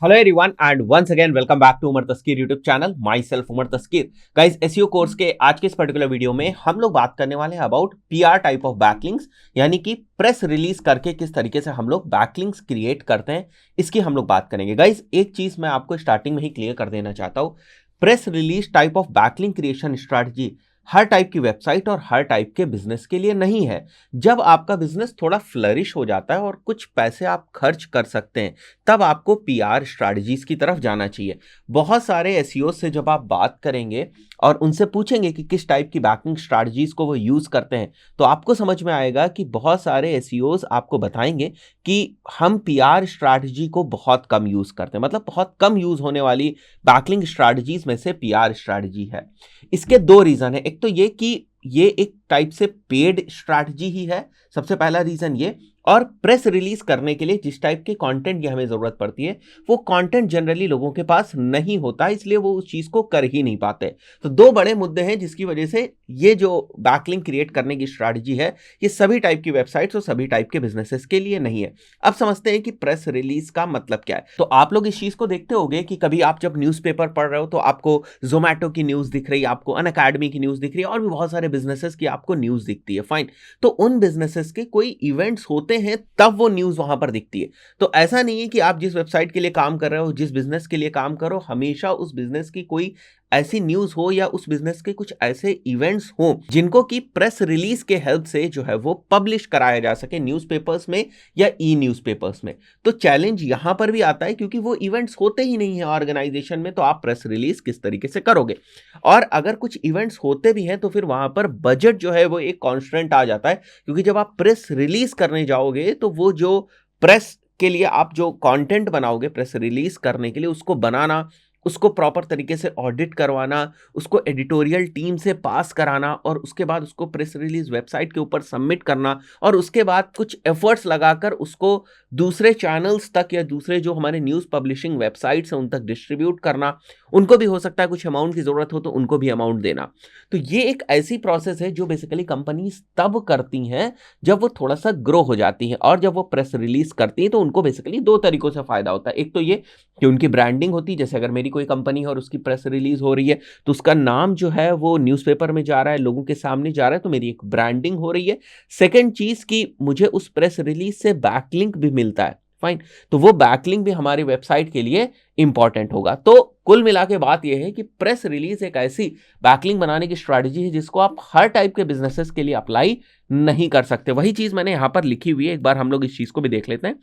Hello everyone and once again welcome back to Umar Taskeer YouTube channel my self Umar Taskeer. Guys SEO course के आज के इस particular video में हम लोग बात करने वाले हैं about PR type of backlinks, यानी कि प्रेस रिलीज करके किस तरीके से हम लोग बैकलिंक्स क्रिएट करते हैं, इसकी हम लोग बात करेंगे। गाइस एक चीज मैं आपको स्टार्टिंग में ही क्लियर कर देना चाहता हूं, press release type of backlink creation strategy her type की वेबसाइट और हर टाइप के बिजनेस के लिए नहीं है। जब आपका बिजनेस थोड़ा फ्लरिश हो जाता है और कुछ पैसे आप खर्च कर सकते हैं, तब आपको पीआर स्ट्रैटेजीज की तरफ जाना चाहिए। बहुत सारे एसईओ से जब आप बात करेंगे और उनसे पूछेंगे कि किस टाइप की बैकिंग स्ट्रैटेजीज को वो यूज करते हैं, तो आपको समझ में आएगा कि बहुत सारे एसईओज आपको बताएंगे कि हम पीआर स्ट्रैटेजी को बहुत कम यूज करते हैं, मतलब बहुत कम यूज होने वाली बैकलिंग स्ट्रैटेजीज में से पीआर स्ट्रैटेजी है। इसके दो रीजन है। एक तो ये कि ये एक टाइप से पेड स्ट्रैटेजी ही है, सबसे पहला रीजन ये। और प्रेस रिलीज करने के लिए जिस टाइप के कंटेंट की हमें जरूरत पड़ती है, वो कंटेंट जनरली लोगों के पास नहीं होता, इसलिए वो उस चीज को कर ही नहीं पाते। तो दो बड़े मुद्दे हैं जिसकी वजह से ये जो बैकलिंक क्रिएट करने की स्ट्रैटेजी है, ये सभी टाइप की वेबसाइट्स और सभी टाइप के बिजनेसेस के लिए नहीं है। अब समझते हैं कि प्रेस रिलीज का मतलब क्या है। तो आप लोग इस चीज को देखते होंगे कि कभी आप जब न्यूज़पेपर पढ़ रहे हो तो आपको जोमैटो की न्यूज दिख रही है, आपको अनअकैडमी की न्यूज दिख रही है, और भी बहुत सारे बिजनेसेस की आपको न्यूज दिखती है। फाइन, तो उन बिजनेसेस के कोई इवेंट्स होते हैं तब वो न्यूज वहां पर दिखती है। तो ऐसा नहीं है कि आप जिस वेबसाइट के लिए काम कर रहे हो, जिस बिजनेस के लिए काम करो, हमेशा उस बिजनेस की कोई ऐसी न्यूज हो या उस बिजनेस के कुछ ऐसे इवेंट्स हो जिनको कि प्रेस रिलीज के हेल्प से जो है वो पब्लिश कराया जा सके न्यूज़पेपर्स में या ई न्यूज़पेपर्स में। तो चैलेंज यहां पर भी आता है क्योंकि वो इवेंट्स होते ही नहीं है ऑर्गेनाइजेशन में, तो आप प्रेस रिलीज किस तरीके से करोगे। और अगर कुछ इवेंट्स होते भी हैं तो फिर वहां पर बजट जो है वो एक कॉन्स्टेंट आ जाता है, क्योंकि जब आप प्रेस रिलीज करने जाओगे तो वो जो प्रेस के लिए आप जो कंटेंट बनाओगे प्रेस रिलीज करने के लिए, उसको बनाना, उसको प्रॉपर तरीके से ऑडिट करवाना, उसको एडिटोरियल टीम से पास कराना, और उसके बाद उसको प्रेस रिलीज वेबसाइट के ऊपर सबमिट करना, और उसके बाद कुछ एफर्ट्स लगाकर उसको दूसरे चैनल्स तक या दूसरे जो हमारे न्यूज़ पब्लिशिंग वेबसाइट्स हैं उन तक डिस्ट्रीब्यूट करना, उनको भी हो सकता है कुछ अमाउंट की ज़रूरत हो तो उनको भी अमाउंट देना। तो ये एक ऐसी प्रोसेस है जो बेसिकली कंपनीज तब करती हैं जब वो थोड़ा सा ग्रो हो जाती हैं, और जब वो प्रेस रिलीज करती हैं तो उनको बेसिकली दो तरीकों से फायदा होता है। एक तो ये कि उनकी ब्रांडिंग होती है, जैसे अगर मेरी कोई कंपनी है और उसकी प्रेस रिलीज हो रही है तो उसका नाम जो है वो न्यूज़पेपर में जा रहा है, लोगों के सामने जा रहा है, तो मेरी एक ब्रांडिंग हो रही है। सेकंड चीज कि मुझे उस प्रेस रिलीज से बैकलिंक भी मिलता है। फाइन, तो वो बैकलिंक भी हमारी वेबसाइट के लिए इंपॉर्टेंट होगा। तो कुल मिला के बात यह है कि प्रेस रिलीज एक ऐसी बैकलिंक बनाने की स्ट्रैटेजी है जिसको आप हर टाइप के बिजनेसेस के लिए अप्लाई नहीं कर सकते। वही चीज मैंने यहां पर लिखी हुई है, एक बार हम लोग इस चीज को भी देख लेते हैं।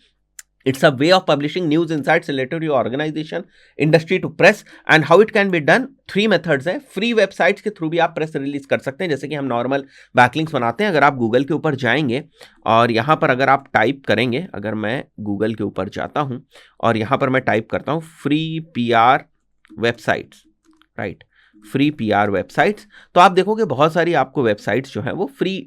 It's a way of publishing news insights related to your organization, industry to press, and how it can be done। 3 methods हैं। फ्री वेबसाइट्स के थ्रू भी आप प्रेस रिलीज कर सकते हैं, जैसे कि हम नॉर्मल बैकलिंक्स बनाते हैं। अगर आप गूगल के ऊपर जाएंगे और यहाँ पर अगर आप टाइप करेंगे, अगर मैं गूगल के ऊपर जाता हूँ और यहाँ पर मैं टाइप करता हूँ free PR websites, right, free PR websites, तो आप देखोगे बहुत सारी आपको वेबसाइट्स जो है वो फ्री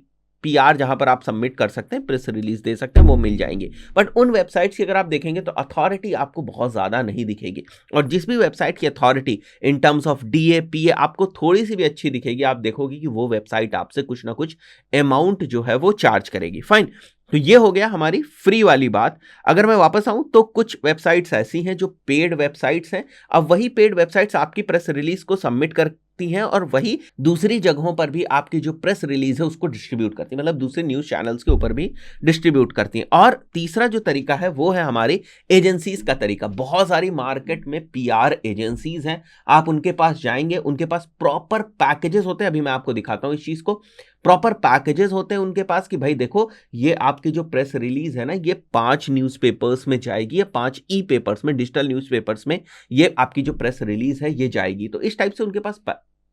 पीआर जहां पर आप सबमिट कर सकते हैं, प्रेस रिलीज दे सकते हैं, वो मिल जाएंगे। बट उन वेबसाइट्स की अगर आप देखेंगे तो अथॉरिटी आपको बहुत ज़्यादा नहीं दिखेगी, और जिस भी वेबसाइट की authority in terms of DA PA आपको थोड़ी सी भी अच्छी दिखेगी, आप देखोगे कि वो वेबसाइट आपसे कुछ ना कुछ अमाउंट जो है वो चार्ज करेगी। फाइन, तो ये हो गया हमारी फ्री वाली बात। अगर मैं वापस आऊं तो कुछ वेबसाइट्स ऐसी हैं जो पेड वेबसाइट्स हैं। अब वही पेड वेबसाइट्स आपकी प्रेस रिलीज को सबमिट करती हैं और वही दूसरी जगहों पर भी आपकी जो प्रेस रिलीज है उसको डिस्ट्रीब्यूट करती है, मतलब दूसरे न्यूज चैनल्स के ऊपर भी डिस्ट्रीब्यूट करती हैं। और तीसरा जो तरीका है वो है हमारी एजेंसीज का तरीका। बहुत सारी मार्केट में पीआर एजेंसीज हैं, आप उनके पास जाएंगे, उनके पास प्रॉपर पैकेजेस होते हैं। अभी मैं आपको दिखाता हूं इस चीज को। प्रॉपर पैकेजेस होते हैं उनके पास कि भाई देखो, ये आपकी जो प्रेस रिलीज है ना, ये 5 न्यूज़पेपर्स में जाएगी या 5 ई पेपर्स में, डिजिटल न्यूज़पेपर्स में ये आपकी जो प्रेस रिलीज है ये जाएगी। तो इस टाइप से उनके पास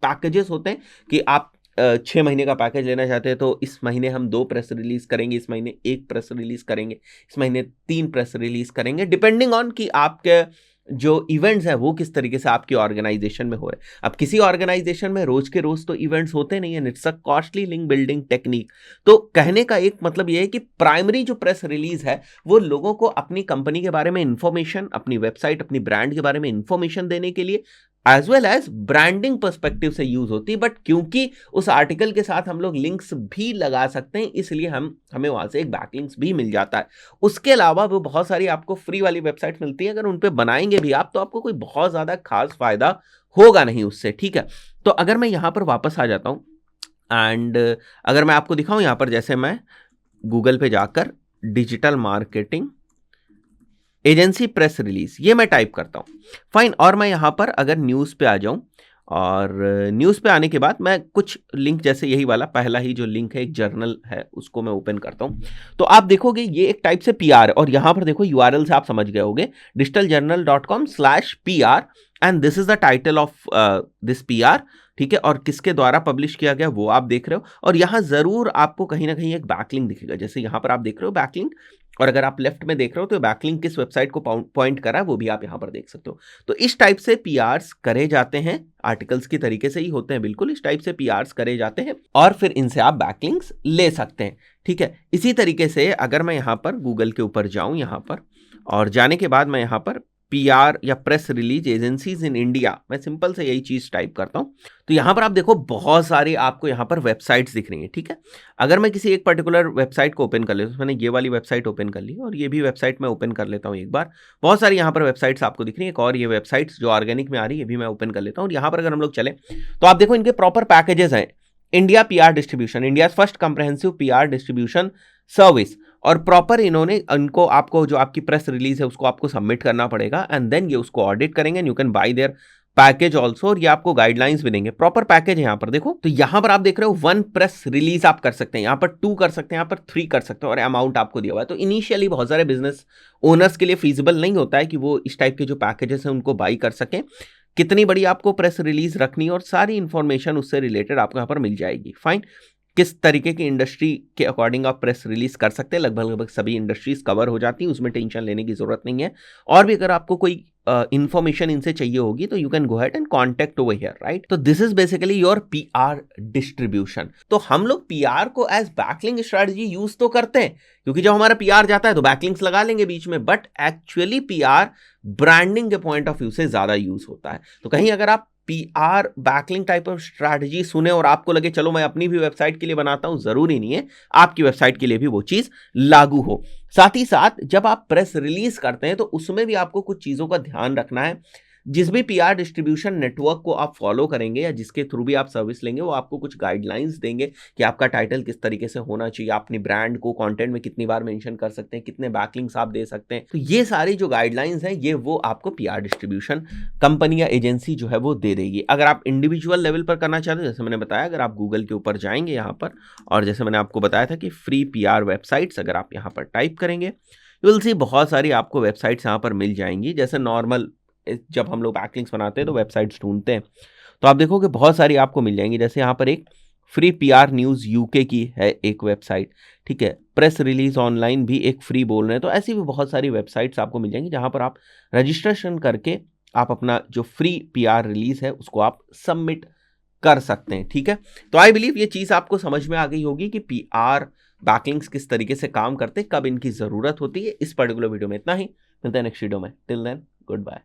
पैकेजेस होते हैं कि आप 6 महीने का पैकेज लेना चाहते हैं तो इस महीने हम 2 प्रेस रिलीज करेंगे, इस महीने 1 प्रेस रिलीज करेंगे, इस महीने 3 प्रेस रिलीज करेंगे, डिपेंडिंग ऑन कि आपके जो इवेंट्स है वो किस तरीके से आपकी ऑर्गेनाइजेशन में हो रहे हैं। अब किसी ऑर्गेनाइजेशन में रोज के रोज तो इवेंट्स होते नहीं है, it's a costly link building technique. तो कहने का एक मतलब ये है कि प्राइमरी जो प्रेस रिलीज है वो लोगों को अपनी कंपनी के बारे में इंफॉर्मेशन, अपनी वेबसाइट, अपनी ब्रांड के बारे में इंफॉर्मेशन देने के लिए as well as branding perspective से यूज होती है, बट क्योंकि उस आर्टिकल के साथ हम लोग लिंक्स भी लगा सकते हैं, इसलिए हमें वहां से एक बैकलिंक्स भी मिल जाता है। उसके अलावा वो बहुत सारी आपको फ्री वाली वेबसाइट मिलती है, अगर उन पे बनाएंगे भी आप तो आपको कोई बहुत ज्यादा खास फायदा होगा नहीं उससे, ठीक है। तो अगर मैं यहां पर वापस आ जाता हूं एंड अगर मैं आपको दिखाऊं यहां पर, जैसे मैं गूगल पे जाकर digital marketing agency press release ये मैं टाइप करता हूं, फाइन, और मैं यहां पर अगर न्यूज पे आ जाऊं और न्यूज पे आने के बाद मैं कुछ लिंक, जैसे यही वाला पहला ही जो लिंक है एक जर्नल है उसको मैं ओपन करता हूं, तो आप देखोगे ये एक टाइप से पीआर है। और यहां पर देखो यूआरएल से आप समझ गए होगे digitaljournal.com/PR and this is the title of this PR, ठीक है। और किसके द्वारा पब्लिश किया गया वो आप देख रहे हो, और यहां जरूर आपको कहीं ना कहीं एक बैकलिंक दिखेगा, जैसे यहां पर आप देख रहे हो बैकलिंक, और अगर आप लेफ्ट में देख रहे हो तो बैकलिंक किस वेबसाइट को पॉइंट करा है वो भी आप यहां पर देख सकते हो। तो इस टाइप से पीआरस करे जाते हैं, आर्टिकल्स की तरीके से ही होते हैं बिल्कुल, इस टाइप से पीआरस करे जाते हैं और फिर इनसे आप बैकलिंक्स ले सकते हैं, ठीक है। इसी तरीके से अगर मैं यहां पर गूगल के ऊपर जाऊं यहां पर, और जाने के बाद मैं यहां पर पीआर या press release agencies in India, मैं सिंपल से यही चीज टाइप करता हूं, तो यहां पर आप देखो बहुत सारी आपको यहां पर वेबसाइट्स दिख रही हैं, ठीक है। अगर मैं किसी एक पर्टिकुलर वेबसाइट को ओपन कर लेता हूं, मैंने ये वाली वेबसाइट ओपन कर ली और ये भी वेबसाइट मैं ओपन कर लेता हूं एक बार, बहुत सारी यहां पर वेबसाइट्स आपको दिख रही है, एक और ये वेबसाइट्स जो ऑर्गेनिक में आ रही है ये भी मैं ओपन कर लेता हूं। और यहां पर अगर हम लोग चले तो आप देखो इनके प्रॉपर पैकेजेस हैं, India PR distribution, India first comprehensive PR distribution service, और प्रॉपर इन्होंने इनको आपको जो आपकी प्रेस रिलीज है उसको आपको सबमिट करना पड़ेगा एंड देन ये उसको ऑडिट करेंगे, you can buy there package also, और ये आपको गाइडलाइंस भी देंगे, प्रॉपर पैकेज है। यहां पर देखो तो यहां पर आप देख रहे हो 1 प्रेस रिलीज आप कर सकते हैं, यहां पर 2 कर सकते हैं, यहां पर 3 कर सकते हैं, और अमाउंट आपको दिया हुआ है। तो इनिशियली बहुत सारे बिजनेस ओनर्स के लिए फीजिबल नहीं होता है कि वो इस टाइप के जो पैकेजेस हैं उनको बाई कर सकें, कितनी बड़ी आपको प्रेस रिलीज रखनी और सारी इंफॉर्मेशन उससे रिलेटेड आपको यहां पर मिल जाएगी, फाइन। किस तरीके की इंडस्ट्री के अकॉर्डिंग आप प्रेस रिलीज कर सकते हैं, लगभग सभी इंडस्ट्रीज कवर हो जाती हैं, उसमें टेंशन लेने की जरूरत नहीं है। और भी अगर आपको कोई इंफॉर्मेशन इनसे चाहिए होगी तो you can go ahead and contact over here, right. तो this is basically your PR distribution. तो हम लोग पीआर को एज बैकलिंक स्ट्रेटजी यूज तो करते हैं, क्योंकि जब हमारा पीआर जाता है तो बैकलिंक्स लगा लेंगे बीच में, बट एक्चुअली पीआर ब्रांडिंग के पॉइंट ऑफ व्यू से ज्यादा यूज होता है। तो कहीं अगर आप PR backlink type of strategy सुने और आपको लगे चलो मैं अपनी भी वेबसाइट के लिए बनाता हूं, जरूरी नहीं है आपकी वेबसाइट के लिए भी वो चीज लागू हो। साथ ही साथ जब आप प्रेस रिलीज करते हैं तो उसमें भी आपको कुछ चीजों का ध्यान रखना है। जिस भी पीआर डिस्ट्रीब्यूशन नेटवर्क को आप फॉलो करेंगे या जिसके थ्रू भी आप सर्विस लेंगे वो आपको कुछ गाइडलाइंस देंगे कि आपका टाइटल किस तरीके से होना चाहिए, आप अपनी ब्रांड को कंटेंट में कितनी बार मेंशन कर सकते हैं, कितने बैकलिंक्स आप दे सकते हैं। तो ये सारी जो गाइडलाइंस हैं ये वो आपको पीआर डिस्ट्रीब्यूशन कंपनी या एजेंसी जो है वो दे देगी। अगर आप इंडिविजुअल लेवल पर करना चाहते हो, जैसे मैंने बताया, अगर आप गूगल के ऊपर जाएंगे यहाँ पर और जैसे मैंने आपको बताया था कि फ्री पीआर वेबसाइट्स अगर आप यहाँ पर टाइप करेंगे यू विल सी बहुत सारी आपको वेबसाइट्स यहाँ पर मिल जाएंगी। जैसे नॉर्मल जब हम लोग बैकलिंक्स बनाते हैं तो वेबसाइट्स ढूंढते हैं तो आप देखोगे बहुत सारी आपको मिल जाएंगी। जैसे यहाँ पर एक फ्री पीआर न्यूज़ यूके की है एक वेबसाइट, ठीक है। प्रेस रिलीज ऑनलाइन भी एक फ्री बोल रहे हैं, तो ऐसी भी बहुत सारी वेबसाइट्स आपको मिल जाएंगी जहाँ पर आप रजिस्ट्रेशन करके आप अपना जो फ्री पीआर रिलीज है उसको आप सबमिट कर सकते हैं, ठीक है। तो आई बिलीव ये चीज़ आपको समझ में आ गई होगी कि पीआर बैकलिंक्स किस तरीके से काम करते हैं, कब इनकी ज़रूरत होती है। इस पर्टिकुलर वीडियो में इतना ही, मिलते हैं नेक्स्ट वीडियो में। Till then good bye.